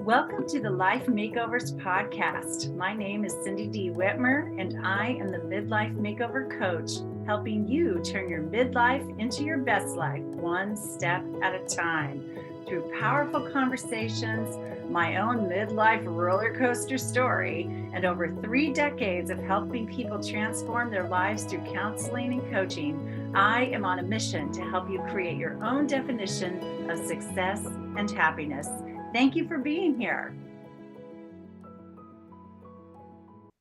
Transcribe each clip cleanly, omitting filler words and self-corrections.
Welcome to the Life Makeovers podcast. My name is Cindy D. Whitmer, and I am the Midlife Makeover Coach, helping you turn your midlife into your best life, one step at a time. Through powerful conversations, my own midlife roller coaster story, and over 3 decades of helping people transform their lives through counseling and coaching, I am on a mission to help you create your own definition of success and happiness. Thank you for being here.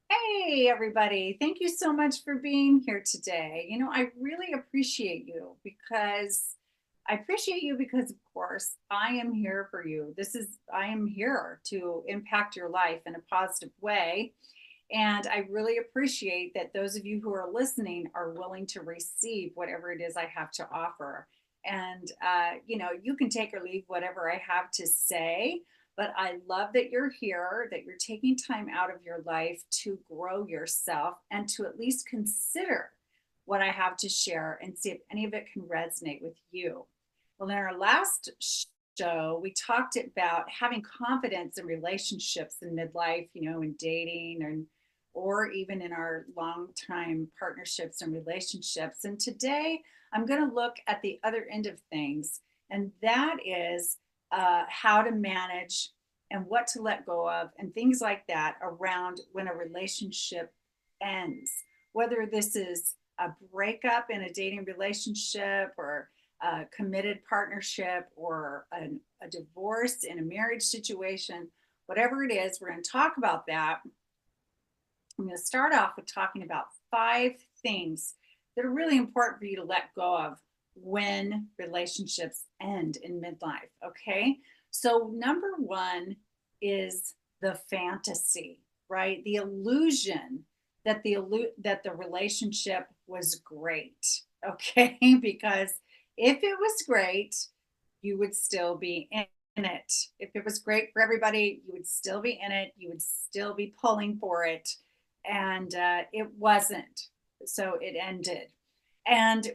Hey, everybody. Thank you so much for being here today. I really appreciate you because of course, I am here for you. I am here to impact your life in a positive way. And I really appreciate that those of you who are listening are willing to receive whatever it is I have to offer. And, you can take or leave whatever I have to say, but I love that you're here, that you're taking time out of your life to grow yourself and to at least consider what I have to share and see if any of it can resonate with you. Well, in our last show, we talked about having confidence in relationships in midlife, in dating and or even in our long time partnerships and relationships. And today I'm going to look at the other end of things, and that is how to manage and what to let go of and things like that around when a relationship ends, whether this is a breakup in a dating relationship or a committed partnership or a divorce in a marriage situation, whatever it is, we're going to talk about that. I'm going to start off with talking about 5 things that are really important for you to let go of when relationships end in midlife. Okay. So, number 1 is the fantasy, right? The illusion that the relationship was great. Okay. Because if it was great, you would still be in it. If it was great for everybody, you would still be in it. You would still be pulling for it. And it wasn't. So it ended. And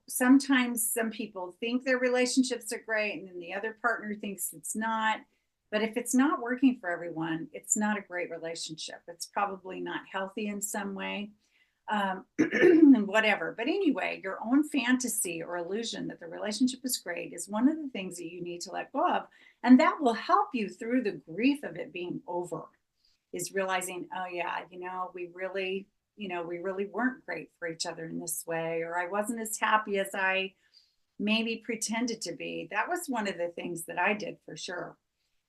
sometimes some people think their relationships are great and then the other partner thinks it's not. But if it's not working for everyone, it's not a great relationship. It's probably not healthy in some way, and whatever. But anyway, your own fantasy or illusion that the relationship is great is one of the things that you need to let go of. And that will help you through the grief of it being over, is realizing, oh yeah, we really weren't great for each other in this way, or I wasn't as happy as I maybe pretended to be. That was one of the things that I did for sure,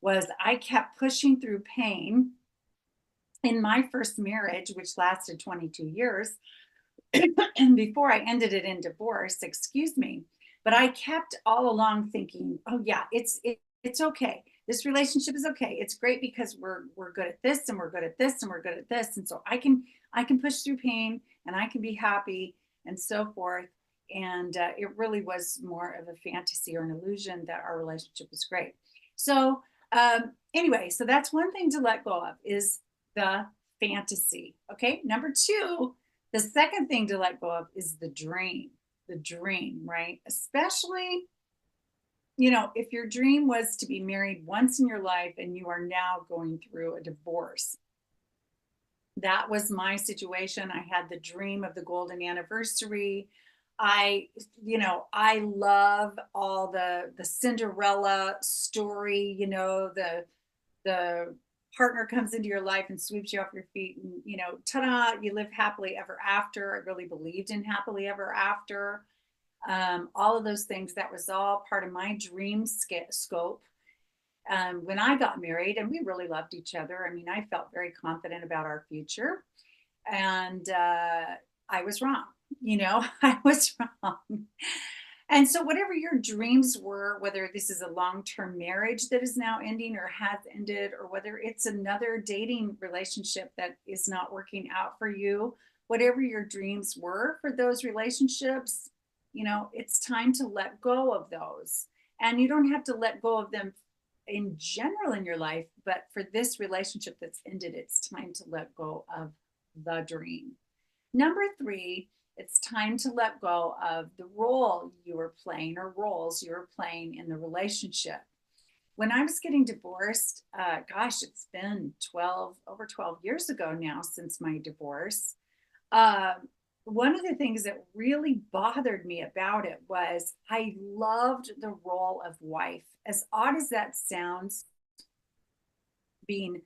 was I kept pushing through pain in my first marriage, which lasted 22 years, and before I ended it in divorce, excuse me. But I kept all along thinking, oh yeah, it's okay. This relationship is okay. It's great because we're good at this and we're good at this and we're good at this. And so I can push through pain and I can be happy and so forth. And it really was more of a fantasy or an illusion that our relationship was great. So anyway, so that's one thing to let go of, is the fantasy. Okay. Number 2, the second thing to let go of is the dream. The dream, right? Especially, if your dream was to be married once in your life and you are now going through a divorce. That was my situation. I had the dream of the golden anniversary. I love all the Cinderella story, the partner comes into your life and sweeps you off your feet and, ta-da, you live happily ever after. I really believed in happily ever after. All of those things, that was all part of my dream scope. When I got married, and we really loved each other. I mean, I felt very confident about our future, and I was wrong. I was wrong. And so, whatever your dreams were, whether this is a long term marriage that is now ending or has ended, or whether it's another dating relationship that is not working out for you, whatever your dreams were for those relationships, it's time to let go of those. And you don't have to let go of them in general in your life, but for this relationship that's ended, it's time to let go of the dream. Number 3, it's time to let go of the role you were playing or roles you were playing in the relationship. When I was getting divorced, gosh, it's been over 12 years ago now since my divorce. Um, One of the things that really bothered me about it was I loved the role of wife. As odd as that sounds, being,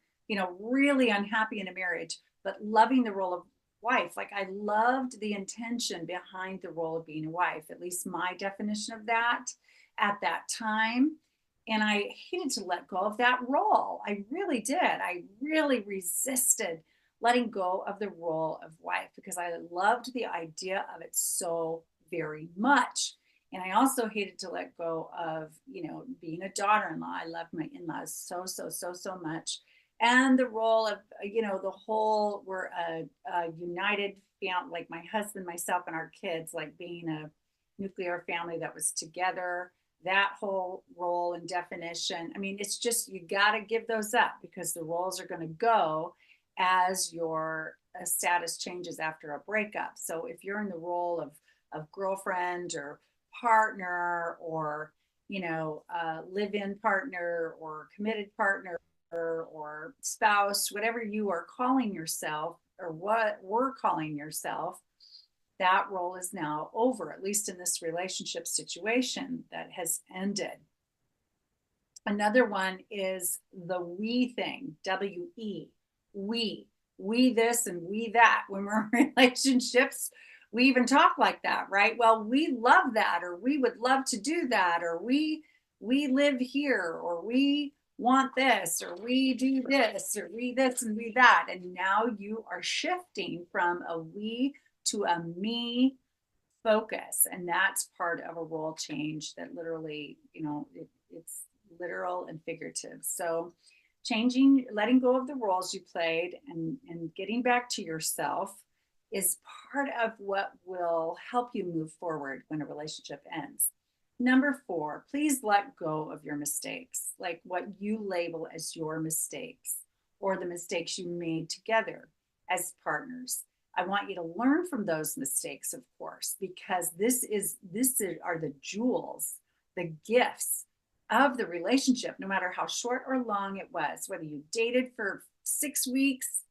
really unhappy in a marriage, but loving the role of wife. Like I loved the intention behind the role of being a wife, at least my definition of that at that time. And I hated to let go of that role. I really did. I really resisted letting go of the role of wife because I loved the idea of it so very much. And I also hated to let go of, being a daughter-in-law. I loved my in-laws so, so, so, so much. And the role of, the whole, we're a united family, like my husband, myself, and our kids, like being a nuclear family that was together, that whole role and definition. I mean, it's just, you got to give those up because the roles are going to go as your status changes after a breakup. So if you're in the role of girlfriend or partner or live-in partner or committed partner or spouse, whatever you are calling yourself or what we're calling yourself, that role is now over, at least in this relationship situation that has ended. Another one is the we thing, W-E, we this and we that. When we're in relationships, we even talk like that, right? Well, we love that, or we would love to do that, or we live here, or we want this, or we do this, or we this and we that. And now you are shifting from a we to a me focus. And that's part of a role change that literally, it's literal and figurative. So changing, letting go of the roles you played and getting back to yourself is part of what will help you move forward when a relationship ends. Number four, please let go of your mistakes, like what you label as your mistakes or the mistakes you made together as partners. I want you to learn from those mistakes, of course, because are the jewels, the gifts of the relationship, no matter how short or long it was, whether you dated for 6 weeks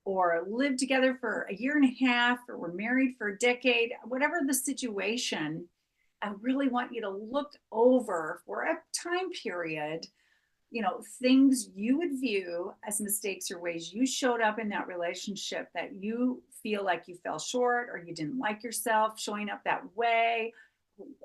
or lived together for a year and a half or were married for a decade, whatever the situation, I really want you to look over for a time period, things you would view as mistakes or ways you showed up in that relationship that you feel like you fell short or you didn't like yourself showing up that way,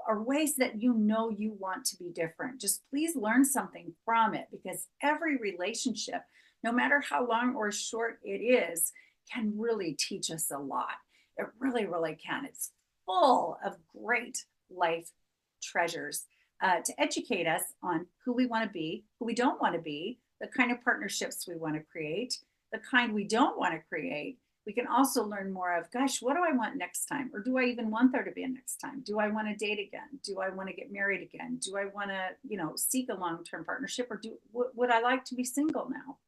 or ways that you want to be different. Just please learn something from it because every relationship, no matter how long or short it is, can really teach us a lot. It really, really can. It's full of great life treasures to educate us on who we want to be, who we don't want to be, the kind of partnerships we want to create, the kind we don't want to create. We can also learn more of, gosh, what do I want next time? Or do I even want there to be a next time? Do I want to date again? Do I want to get married again? Do I want to, seek a long-term partnership, or would I like to be single now?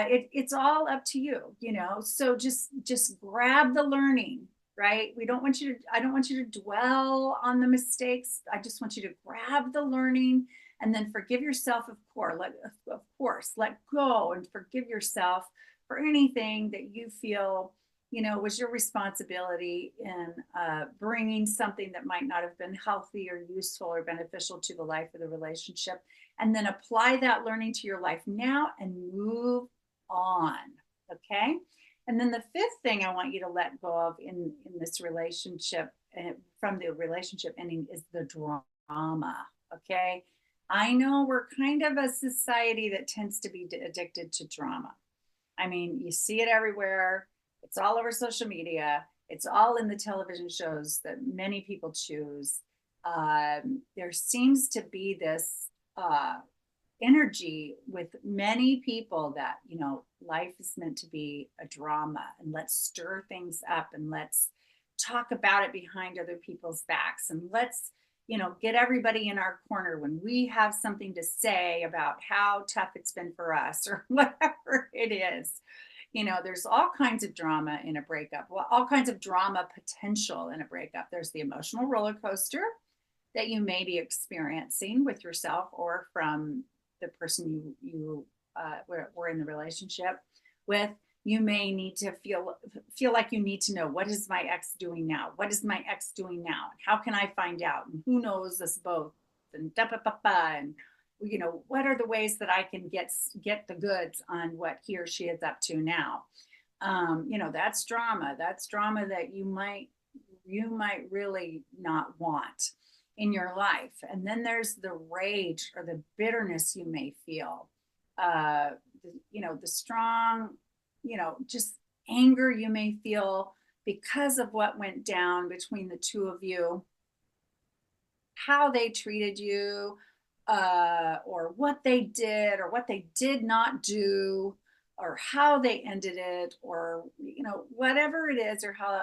It's all up to you, so just grab the learning, right? I don't want you to dwell on the mistakes. I just want you to grab the learning and then forgive yourself. Of course, let go and forgive yourself for anything that you feel was your responsibility in bringing something that might not have been healthy or useful or beneficial to the life of the relationship, and then apply that learning to your life now and move on. Okay. And then the fifth thing I want you to let go of in this relationship, from the relationship ending, is the drama. Okay. I know we're kind of a society that tends to be addicted to drama. I mean, you see it everywhere. It's all over social media. It's all in the television shows that many people choose. There seems to be this energy with many people that, life is meant to be a drama, and let's stir things up and let's talk about it behind other people's backs, and let's, get everybody in our corner when we have something to say about how tough it's been for us or whatever it is. There's all kinds of drama in a breakup, well, all kinds of drama potential in a breakup. There's the emotional roller coaster that you may be experiencing with yourself or from the person were in the relationship with, you may need to feel like you need to know, what is my ex doing now? What is my ex doing now? How can I find out? And who knows us both? And da, ba, ba, ba, and what are the ways that I can get the goods on what he or she is up to now? That's drama. That's drama that you might really not want in your life. And then there's the rage or the bitterness you may feel. The strong, just anger you may feel because of what went down between the two of you, how they treated you, or what they did or what they did not do, or how they ended it, or whatever it is, or how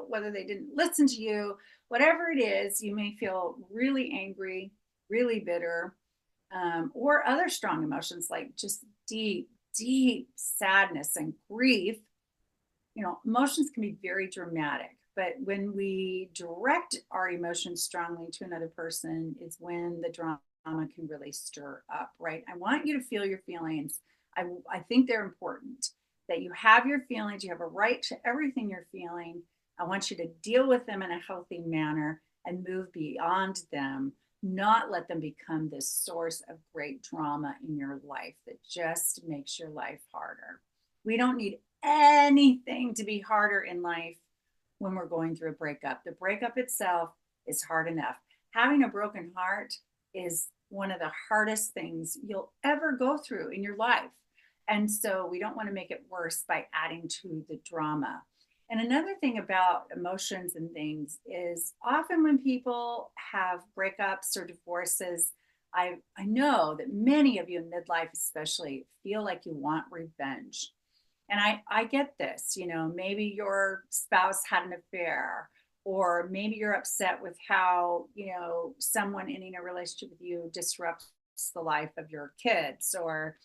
whether they didn't listen to you, whatever it is, you may feel really angry, really bitter, or other strong emotions like just deep, deep sadness and grief. Emotions can be very dramatic, but when we direct our emotions strongly to another person is when the drama can really stir up, right? I want you to feel your feelings. I think they're important, that you have your feelings, you have a right to everything you're feeling. I want you to deal with them in a healthy manner and move beyond them, not let them become this source of great drama in your life that just makes your life harder. We don't need anything to be harder in life when we're going through a breakup. The breakup itself is hard enough. Having a broken heart is one of the hardest things you'll ever go through in your life. And so we don't want to make it worse by adding to the drama. And another thing about emotions and things is often when people have breakups or divorces, I know that many of you in midlife especially feel like you want revenge. And I get this, maybe your spouse had an affair, or maybe you're upset with how, someone ending a relationship with you disrupts the life of your kids, or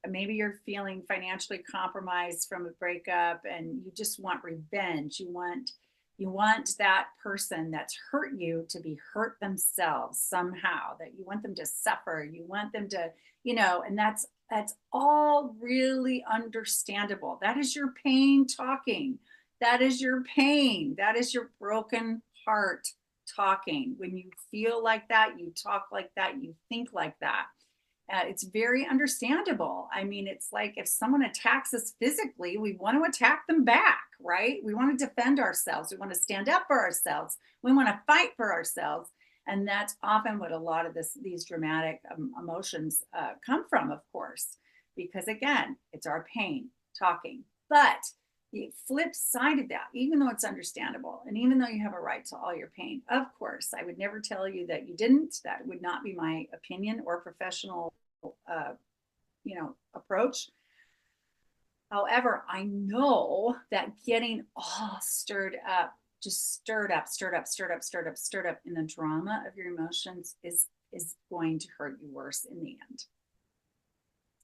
maybe you're feeling financially compromised from a breakup and you just want revenge. You want that person that's hurt you to be hurt themselves somehow, that you want them to suffer, you want them to, and that's all really understandable. That is your pain talking. That is your pain. That is your broken heart talking. When you feel like that, you talk like that, you think like that. It's very understandable. I mean, it's like if someone attacks us physically, we want to attack them back, right? We want to defend ourselves. We want to stand up for ourselves. We want to fight for ourselves. And that's often what a lot of these dramatic emotions come from, of course, because again, it's our pain talking. But the flip side of that, even though it's understandable, and even though you have a right to all your pain, of course, I would never tell you that you didn't. That would not be my opinion or professional, approach. However, I know that getting all stirred up, just stirred up, stirred up, stirred up, stirred up, stirred up in the drama of your emotions is going to hurt you worse in the end.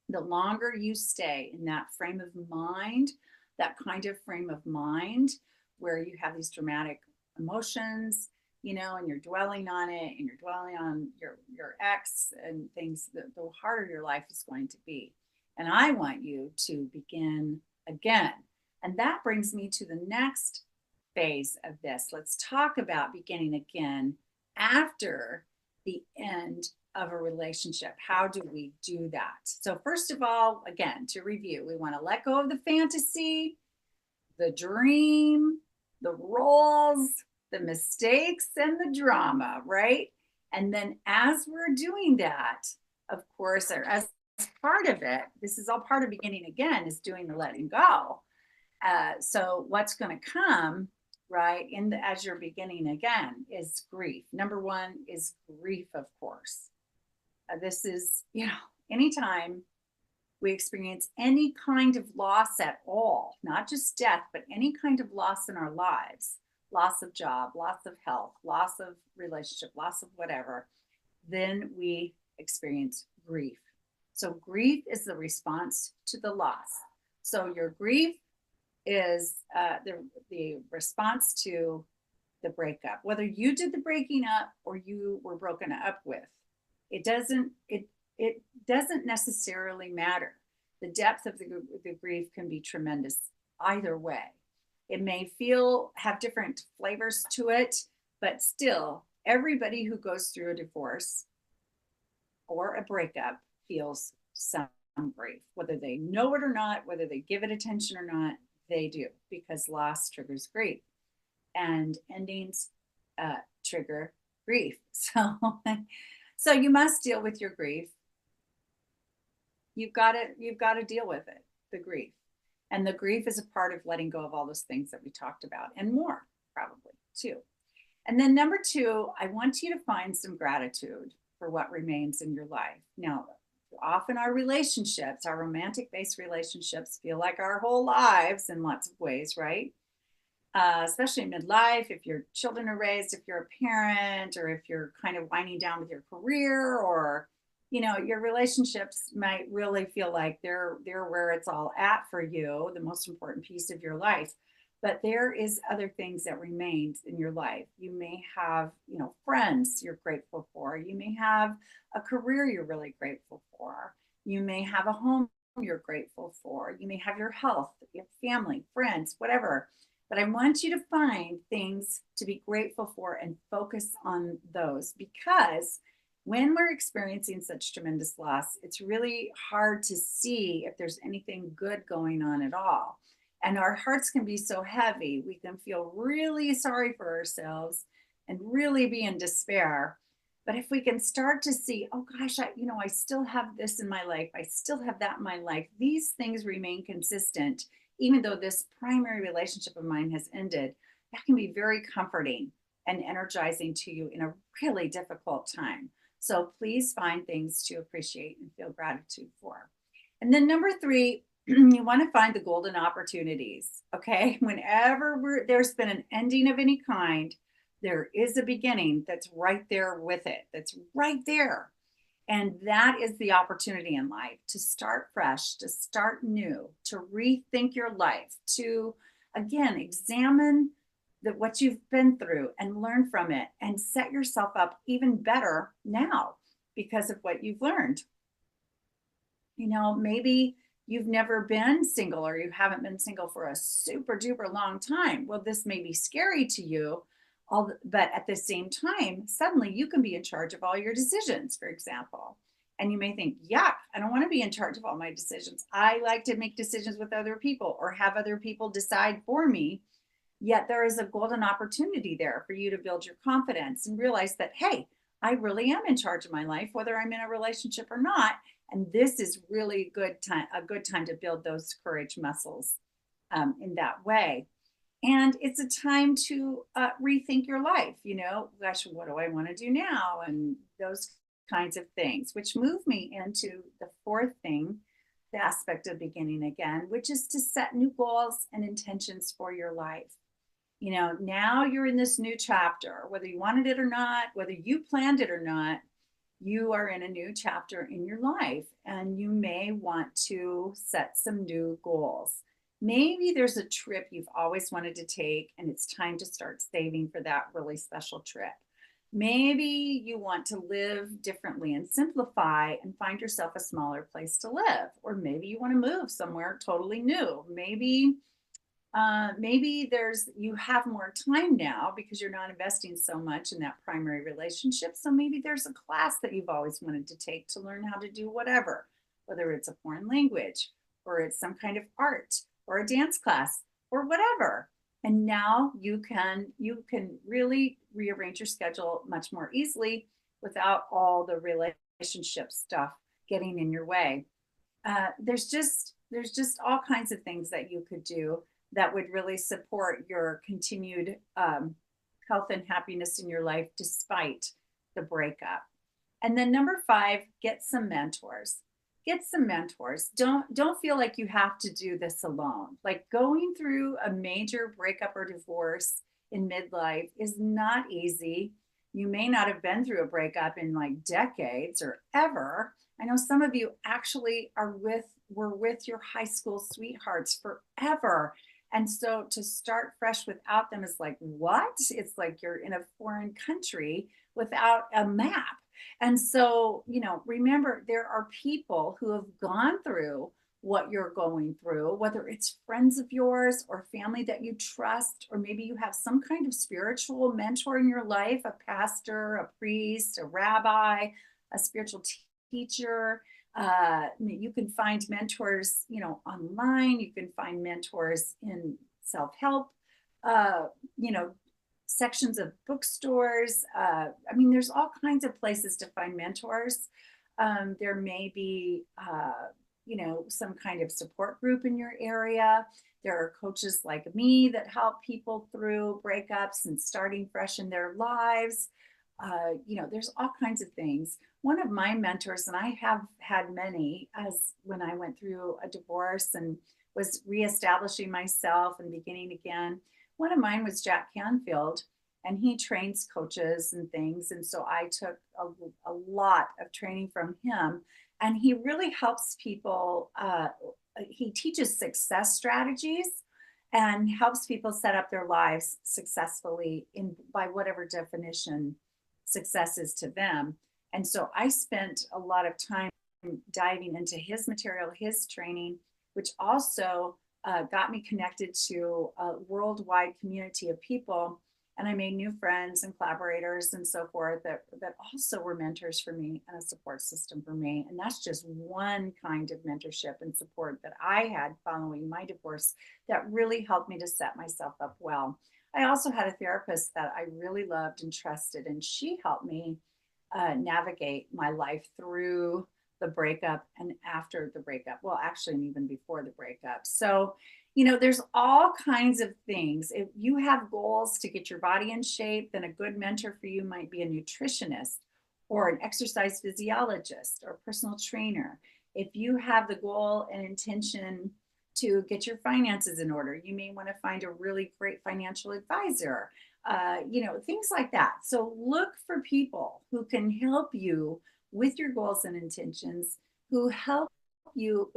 The longer you stay in that frame of mind, that kind of frame of mind where you have these dramatic emotions, and you're dwelling on it and you're dwelling on your ex and things, the harder your life is going to be. And I want you to begin again. And that brings me to the next phase of this. Let's talk about beginning again after the end of a relationship. How do we do that? So first of all, again, to review, we want to let go of the fantasy, the dream, the roles, the mistakes, and the drama, right? And then as we're doing that, of course, or as part of it, this is all part of beginning again, is doing the letting go. So what's going to come, right, as you're beginning again is grief. Number one is grief, of course. This is, anytime we experience any kind of loss at all, not just death, but any kind of loss in our lives, loss of job, loss of health, loss of relationship, loss of whatever, then we experience grief. So grief is the response to the loss. So your grief is the response to the breakup, whether you did the breaking up or you were broken up with. It it doesn't necessarily matter. The depth of the grief can be tremendous either way. It may have different flavors to it, but still, everybody who goes through a divorce or a breakup feels some grief, whether they know it or not, whether they give it attention or not, they do, because loss triggers grief and endings trigger grief. So you must deal with your grief. You've got to deal with it, the grief. And the grief is a part of letting go of all those things that we talked about and more, probably too. And then number two, I want you to find some gratitude for what remains in your life. Now, often our relationships, our romantic based relationships, feel like our whole lives in lots of ways, right? Especially midlife, if your children are raised, if you're a parent, or if you're kind of winding down with your career, or your relationships might really feel like they're where it's all at for you, the most important piece of your life. But there is other things that remain in your life. You may have, friends you're grateful for. You may have a career you're really grateful for. You may have a home you're grateful for. You may have your health, your family, friends, whatever. But I want you to find things to be grateful for and focus on those, because when we're experiencing such tremendous loss, it's really hard to see if there's anything good going on at all. And our hearts can be so heavy. We can feel really sorry for ourselves and really be in despair. But if we can start to see, oh gosh, I still have this in my life. I still have that in my life. These things remain consistent, even though this primary relationship of mine has ended. That can be very comforting and energizing to you in a really difficult time. So please find things to appreciate and feel gratitude for. And then number three, you want to find the golden opportunities. Okay. Whenever there's been an ending of any kind, there is a beginning that's right there with it, that's right there. And that is the opportunity in life to start fresh, to start new, to rethink your life, to again examine what you've been through and learn from it and set yourself up even better now because of what you've learned. Maybe you've never been single, or you haven't been single for a super duper long time. Well, this may be scary to you, but at the same time, suddenly you can be in charge of all your decisions, for example. And you may think, yeah, I don't want to be in charge of all my decisions. I like to make decisions with other people or have other people decide for me. Yet there is a golden opportunity there for you to build your confidence and realize that, hey, I really am in charge of my life, whether I'm in a relationship or not. And this is really a good time to build those courage muscles in that way. And it's a time to rethink your life. Gosh, what do I want to do now? And those kinds of things, which move me into the fourth thing, the aspect of beginning again, which is to set new goals and intentions for your life. Now you're in this new chapter, whether you wanted it or not, whether you planned it or not, you are in a new chapter in your life, and you may want to set some new goals. Maybe there's a trip you've always wanted to take, and it's time to start saving for that really special trip. Maybe you want to live differently and simplify and find yourself a smaller place to live. Or maybe you want to move somewhere totally new. Maybe you have more time now because you're not investing so much in that primary relationship. So maybe there's a class that you've always wanted to take to learn how to do whatever, whether it's a foreign language or it's some kind of art or a dance class or whatever. And now you can really rearrange your schedule much more easily without all the relationship stuff getting in your way. There's just all kinds of things that you could do that would really support your continued health and happiness in your life despite the breakup. And then number 5, get some mentors. Get some mentors. Don't feel like you have to do this alone. Like, going through a major breakup or divorce in midlife is not easy. You may not have been through a breakup in like decades or ever. I know some of you actually were with your high school sweethearts forever. And so to start fresh without them is like, what? It's like you're in a foreign country without a map. And so, remember, there are people who have gone through what you're going through, whether it's friends of yours or family that you trust, or maybe you have some kind of spiritual mentor in your life, a pastor, a priest, a rabbi, a spiritual teacher. You can find mentors, online. You can find mentors in self-help, uh, you know, sections of bookstores. There's all kinds of places to find mentors. There may be, some kind of support group in your area. There are coaches like me that help people through breakups and starting fresh in their lives. There's all kinds of things. One of my mentors, and I have had many, as when I went through a divorce and was reestablishing myself and beginning again, one of mine was Jack Canfield, and he trains coaches and things. And so I took a lot of training from him, and he really helps people. He teaches success strategies and helps people set up their lives successfully in by whatever definition success is to them. And so I spent a lot of time diving into his material, his training, which also got me connected to a worldwide community of people. And I made new friends and collaborators and so forth that also were mentors for me and a support system for me. And that's just one kind of mentorship and support that I had following my divorce that really helped me to set myself up well. I also had a therapist that I really loved and trusted, and she helped me navigate my life through the breakup and after the breakup. Well, actually, and even before the breakup. So, there's all kinds of things. If you have goals to get your body in shape, then a good mentor for you might be a nutritionist or an exercise physiologist or personal trainer. If you have the goal and intention to get your finances in order, you may want to find a really great financial advisor, things like that. So look for people who can help you with your goals and intentions, who will help you,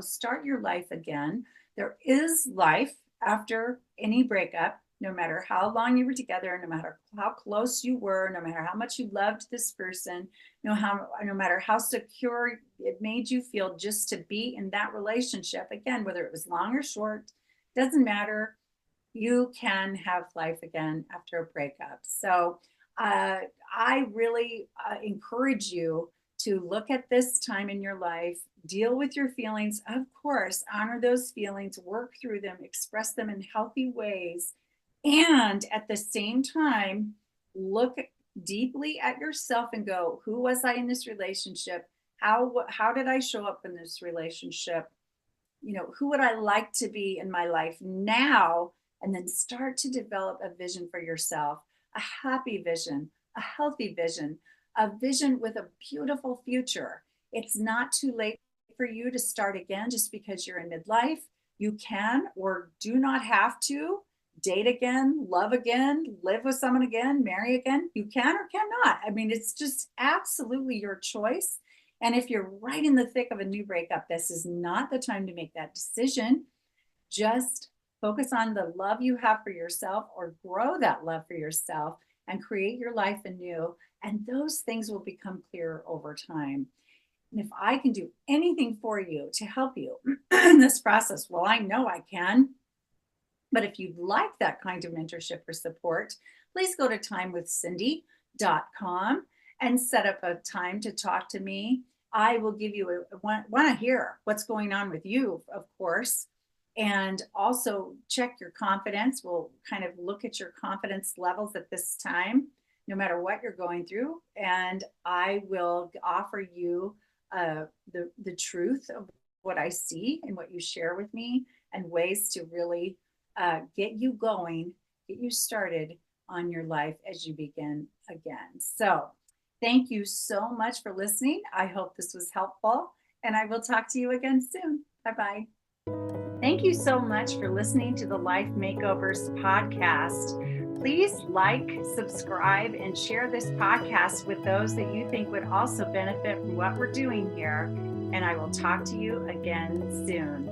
start your life again. There is life after any breakup, no matter how long you were together, no matter how close you were, no matter how much you loved this person, no matter how secure it made you feel just to be in that relationship. Again, whether it was long or short, doesn't matter. You can have life again after a breakup. So I really encourage you to look at this time in your life, deal with your feelings, of course, honor those feelings, work through them, express them in healthy ways. And at the same time, look deeply at yourself and go, who was I in this relationship? How did I show up in this relationship? Who would I like to be in my life now? And then start to develop a vision for yourself, a happy vision, a healthy vision, a vision with a beautiful future. It's not too late for you to start again just because you're in midlife. You can or do not have to date again, love again, live with someone again, marry again. You can or cannot. It's just absolutely your choice. And if you're right in the thick of a new breakup, this is not the time to make that decision. Just focus on the love you have for yourself, or grow that love for yourself and create your life anew. And those things will become clearer over time. And if I can do anything for you to help you in this process, well, I know I can. But if you'd like that kind of mentorship or support, please go to timewithcindy.com and set up a time to talk to me. I will give you want to hear what's going on with you, of course, and also check your confidence. We'll kind of look at your confidence levels at this time, no matter what you're going through. And I will offer you the truth of what I see and what you share with me, and ways to really get you going, get you started on your life as you begin again. So thank you so much for listening. I hope this was helpful, and I will talk to you again soon. Bye-bye. Thank you so much for listening to the Life Makeovers podcast. Please like, subscribe, and share this podcast with those that you think would also benefit from what we're doing here. And I will talk to you again soon.